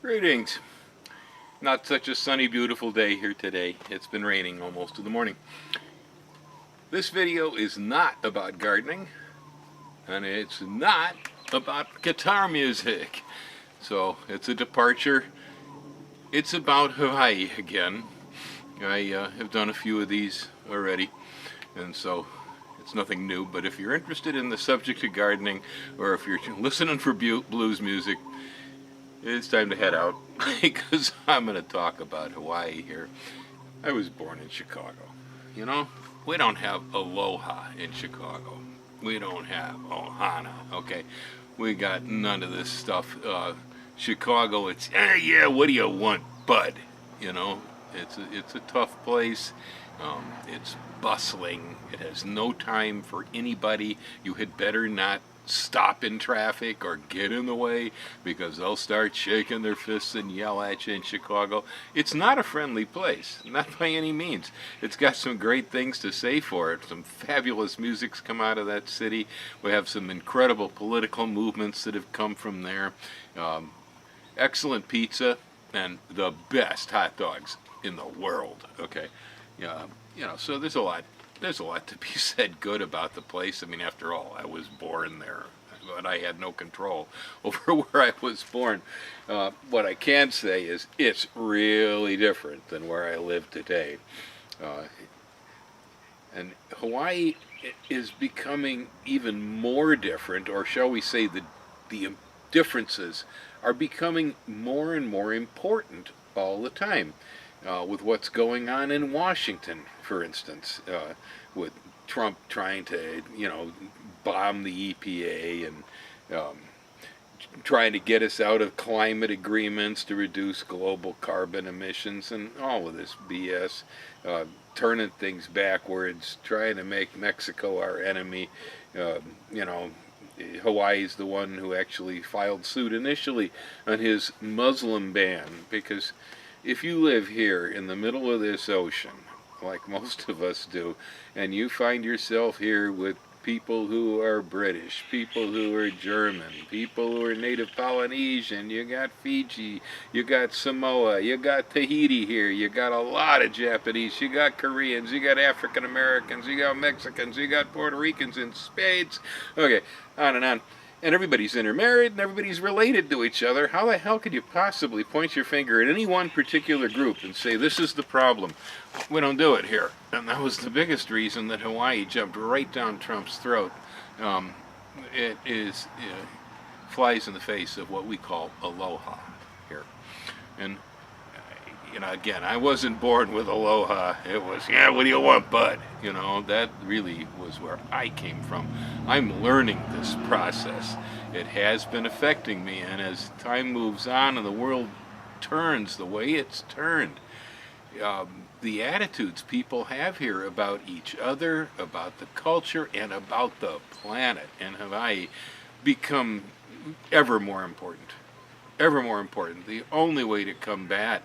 Greetings. Not such a sunny, beautiful day here today. It's been raining almost to the morning. This video is not about gardening, and it's not about guitar music. So it's a departure. It's about Hawaii again. I have done a few of these already, and so it's nothing new. But if you're interested in the subject of gardening, or if you're listening for blues music, it's time to head out because I'm going to talk about Hawaii here. I was born in Chicago. You know, we don't have Aloha in Chicago. We don't have Ohana, okay? We got none of this stuff. Chicago, it's, yeah, what do you want, bud? You know, it's a tough place. It's bustling. It has no time for anybody. You had better not stop in traffic or get in the way because they'll start shaking their fists and yell at you in Chicago. It's not a friendly place, not by any means. It's got some great things to say for it. Some fabulous music's come out of that city. We have some incredible political movements that have come from there. Excellent pizza and the best hot dogs in the world. Okay, you know, so there's a lot to be said good about the place. I mean, after all, I was born there, but I had no control over where I was born. What I can say is it's really different than where I live today. And Hawaii is becoming even more different, or shall we say the differences are becoming more and more important all the time. With what's going on in Washington, for instance, with Trump trying to, bomb the EPA and trying to get us out of climate agreements to reduce global carbon emissions and all of this BS, turning things backwards, trying to make Mexico our enemy. Hawaii's the one who actually filed suit initially on his Muslim ban because if you live here in the middle of this ocean, like most of us do, and you find yourself here with people who are British, people who are German, people who are native Polynesian, you got Fiji, you got Samoa, you got Tahiti here, you got a lot of Japanese, you got Koreans, you got African Americans, you got Mexicans, you got Puerto Ricans in spades, okay, on and on. And everybody's intermarried and everybody's related to each other. How the hell could you possibly point your finger at any one particular group and say, this is the problem? We don't do it here. And that was the biggest reason that Hawaii jumped right down Trump's throat. It flies in the face of what we call Aloha here. And again, I wasn't born with Aloha. It was, yeah, what do you want, bud? That really was where I came from. I'm learning this process. It has been affecting me, and as time moves on and the world turns the way it's turned, the attitudes people have here about each other, about the culture, and about the planet in Hawaii become ever more important. Ever more important. The only way to combat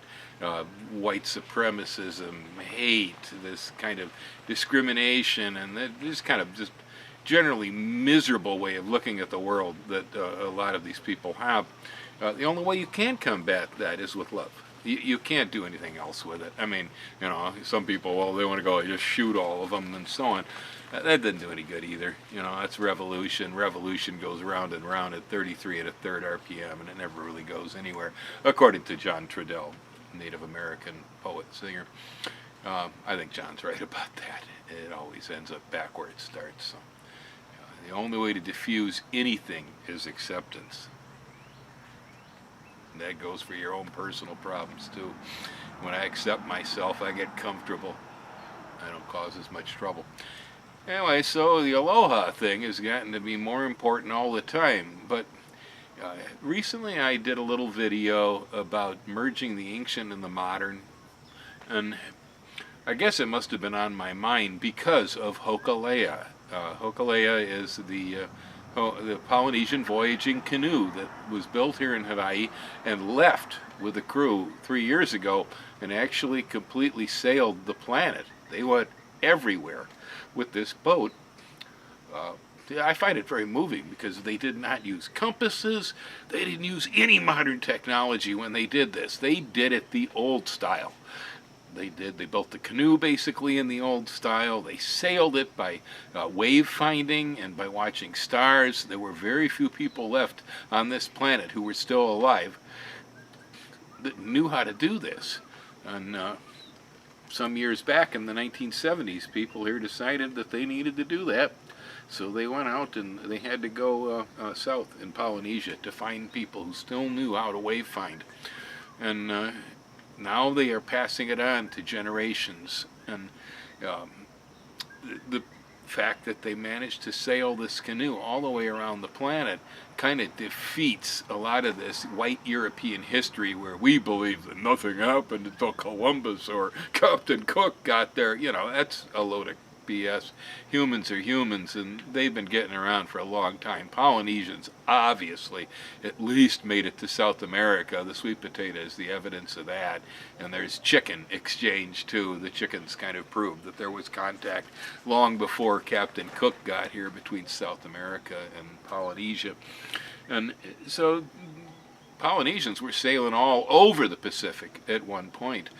white supremacism, hate, this kind of discrimination, and this kind of just generally miserable way of looking at the world that a lot of these people have, the only way you can combat that is with love. You can't do anything else with it. I mean, some people, well, they want to go just shoot all of them and so on. That doesn't do any good either. That's revolution. Revolution goes round and round at 33 1/3 RPM, and it never really goes anywhere, according to John Trudell, Native American poet, singer. I think John's right about that. It always ends up back where it starts. So, the only way to diffuse anything is acceptance. And that goes for your own personal problems too. When I accept myself, I get comfortable. I don't cause as much trouble. Anyway, so the Aloha thing has gotten to be more important all the time. But recently I did a little video about merging the ancient and the modern. And I guess it must have been on my mind because of Hokulea. Hokulea is the Polynesian voyaging canoe that was built here in Hawaii and left with the crew 3 years ago and actually completely sailed the planet. They went everywhere with this boat I find it very moving because they did not use compasses. They didn't use any modern technology when they did this. They did it the old style. They built the canoe basically in the old style. They sailed it by wave finding and by watching stars. There were very few people left on this planet who were still alive that knew how to do this. And some years back in the 1970s, people here decided that they needed to do that. So they went out and they had to go south in Polynesia to find people who still knew how to wave find. And now they are passing it on to generations. And the fact that they managed to sail this canoe all the way around the planet kind of defeats a lot of this white European history where we believe that nothing happened until Columbus or Captain Cook got there. You know, that's a load of BS. Humans are humans, and they've been getting around for a long time. Polynesians obviously at least made it to South America. The sweet potato is the evidence of that. And there's chicken exchange too. The chickens kind of proved that there was contact long before Captain Cook got here between South America and Polynesia. And so Polynesians were sailing all over the Pacific at one point,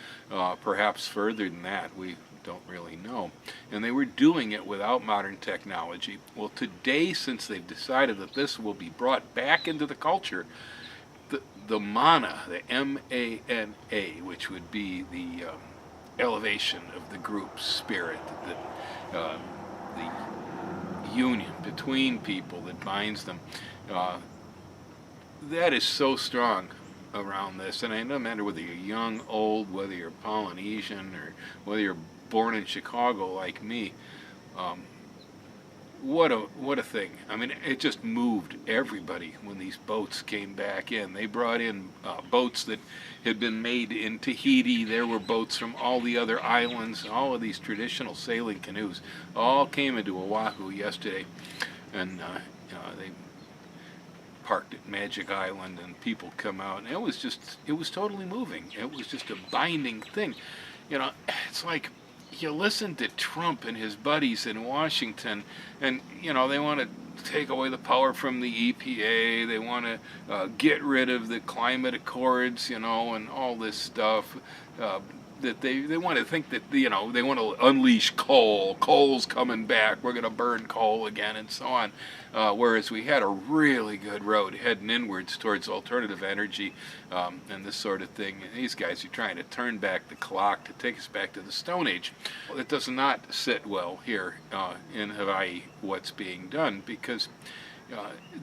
perhaps further than that. We don't really know. And they were doing it without modern technology. Well, today, since they've decided that this will be brought back into the culture, the mana, the M-A-N-A, which would be the elevation of the group spirit, the union between people that binds them, that is so strong around this. And it doesn't matter whether you're young, old, whether you're Polynesian, or whether you're born in Chicago like me. What a thing. I mean, it just moved everybody when these boats came back in. They brought in boats that had been made in Tahiti. There were boats from all the other islands. All of these traditional sailing canoes all came into Oahu yesterday. And they parked at Magic Island, and people come out. And it was totally moving. It was just a binding thing. You know, it's like you listen to Trump and his buddies in Washington, and, you know, they want to take away the power from the EPA. They want to get rid of the climate accords, you know, and all this stuff. That they want to think that, you know, they want to unleash coal. Coal's coming back. We're going to burn coal again, and so on. Whereas we had a really good road heading inwards towards alternative energy and this sort of thing. And these guys are trying to turn back the clock to take us back to the Stone Age. Well, it does not sit well here in Hawaii, what's being done, because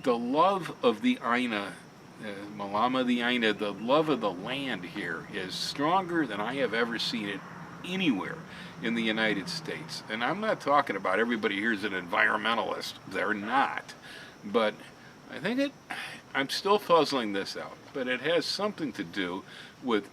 the love of the Aina, Malama the Aina, the love of the land here is stronger than I have ever seen it anywhere in the United States. And I'm not talking about everybody here is an environmentalist. They're not. But I think I'm still puzzling this out. But it has something to do with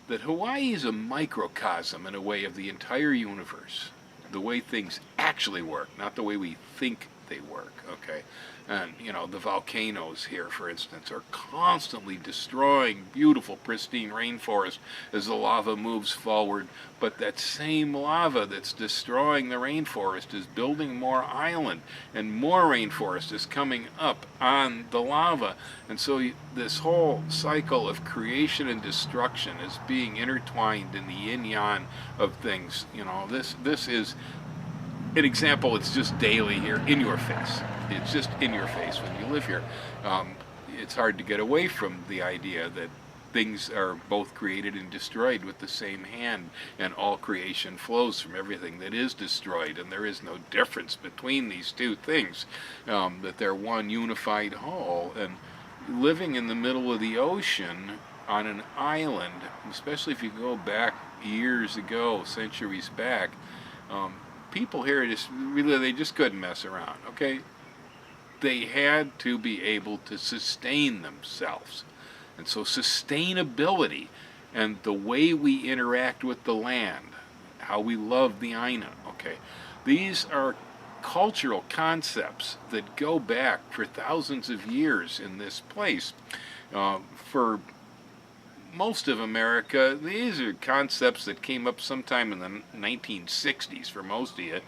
that Hawaii is a microcosm in a way of the entire universe. The way things actually work, not the way we think they work, okay? And, you know, the volcanoes here, for instance, are constantly destroying beautiful, pristine rainforest as the lava moves forward. But that same lava that's destroying the rainforest is building more island, and more rainforest is coming up on the lava. And so this whole cycle of creation and destruction is being intertwined in the yin-yang of things. You know, this is an example. It's just daily here, in your face. It's just in your face when you live here. It's hard to get away from the idea that things are both created and destroyed with the same hand, and all creation flows from everything that is destroyed, and there is no difference between these two things, that they're one unified whole. And living in the middle of the ocean on an island, especially if you go back years ago, centuries back, people here they just couldn't mess around, okay? They had to be able to sustain themselves. And so sustainability and the way we interact with the land, how we love the Aina, okay, these are cultural concepts that go back for thousands of years in this place. For most of America, these are concepts that came up sometime in the 1960s for most of you,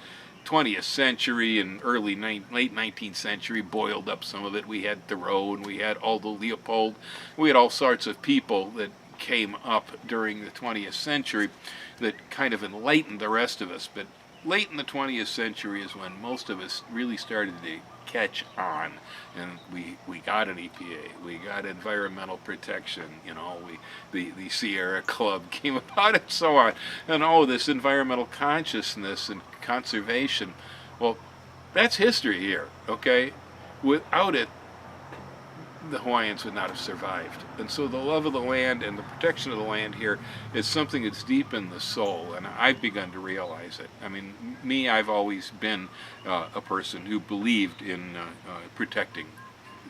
20th century and late 19th century boiled up some of it. We had Thoreau and we had Aldo Leopold. We had all sorts of people that came up during the 20th century that kind of enlightened the rest of us. But late in the 20th century is when most of us really started to catch on, and we got an EPA, we got environmental protection, the Sierra Club came about, and so on, and all this environmental consciousness and conservation. Well, that's history here, okay? Without it, the Hawaiians would not have survived. And so the love of the land and the protection of the land here is something that's deep in the soul, and I've begun to realize it. I mean, I've always been a person who believed in protecting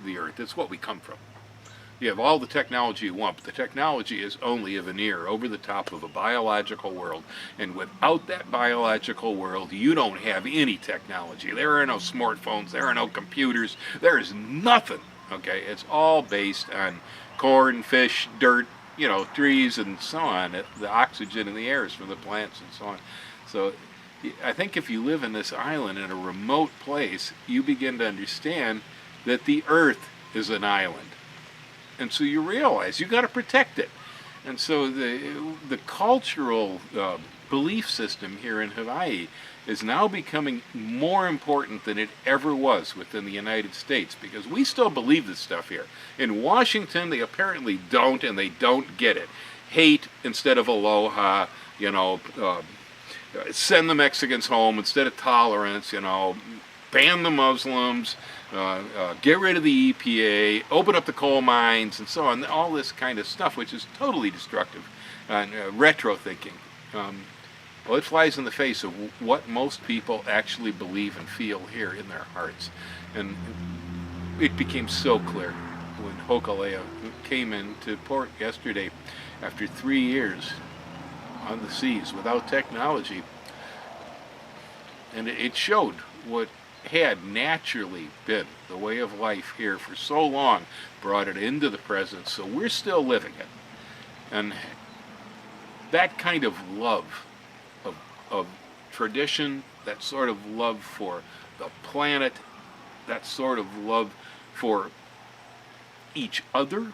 the earth. It's what we come from. You have all the technology you want, but the technology is only a veneer over the top of a biological world, and without that biological world, you don't have any technology. There are no smartphones, there are no computers, there is nothing. Okay, it's all based on corn, fish, dirt, trees, and so on. The oxygen in the air is from the plants and so on. So I think if you live in this island in a remote place, you begin to understand that the earth is an island. And so you realize you've got to protect it. And so the cultural belief system here in Hawaii is now becoming more important than it ever was within the United States, because we still believe this stuff here. In Washington, they apparently don't, and they don't get it. Hate instead of aloha, send the Mexicans home instead of tolerance, ban the Muslims, get rid of the EPA, open up the coal mines, and so on. All this kind of stuff, which is totally destructive and retro thinking. Well, it flies in the face of what most people actually believe and feel here in their hearts. And it became so clear when Hokulea came into port yesterday after 3 years on the seas without technology. And it showed what had naturally been the way of life here for so long, brought it into the present, so we're still living it. And that kind of love of tradition, that sort of love for the planet, that sort of love for each other,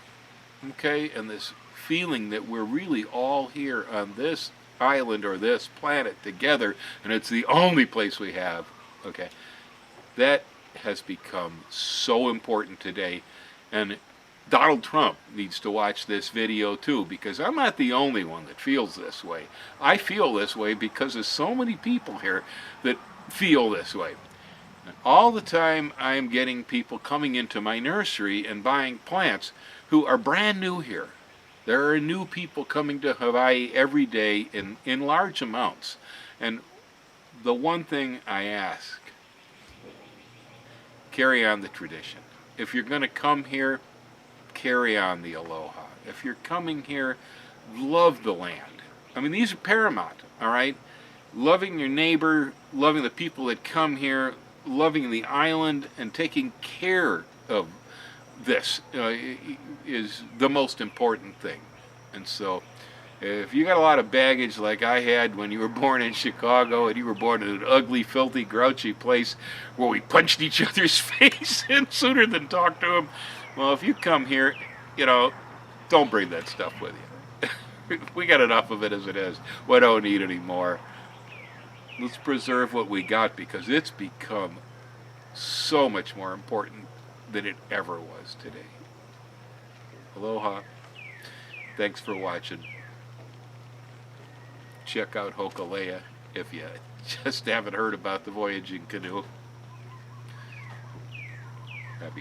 okay, and this feeling that we're really all here on this island or this planet together, and it's the only place we have, okay, that has become so important today. And Donald Trump needs to watch this video too, because I'm not the only one that feels this way. I feel this way because there's so many people here that feel this way. And all the time I'm getting people coming into my nursery and buying plants who are brand new here. There are new people coming to Hawaii every day in large amounts. And the one thing I ask, carry on the tradition. If you're going to come here, carry on the aloha. If you're coming here, love the land. I mean, these are paramount, all right? Loving your neighbor, loving the people that come here, loving the island, and taking care of this is the most important thing. And so, if you got a lot of baggage like I had when you were born in Chicago, and you were born in an ugly, filthy, grouchy place where we punched each other's face in sooner than talk to them, well, if you come here, don't bring that stuff with you. We got enough of it as it is. We don't need any more. Let's preserve what we got, because it's become so much more important than it ever was today. Aloha. Thanks for watching. Check out Hokulea if you just haven't heard about the voyaging canoe. Happy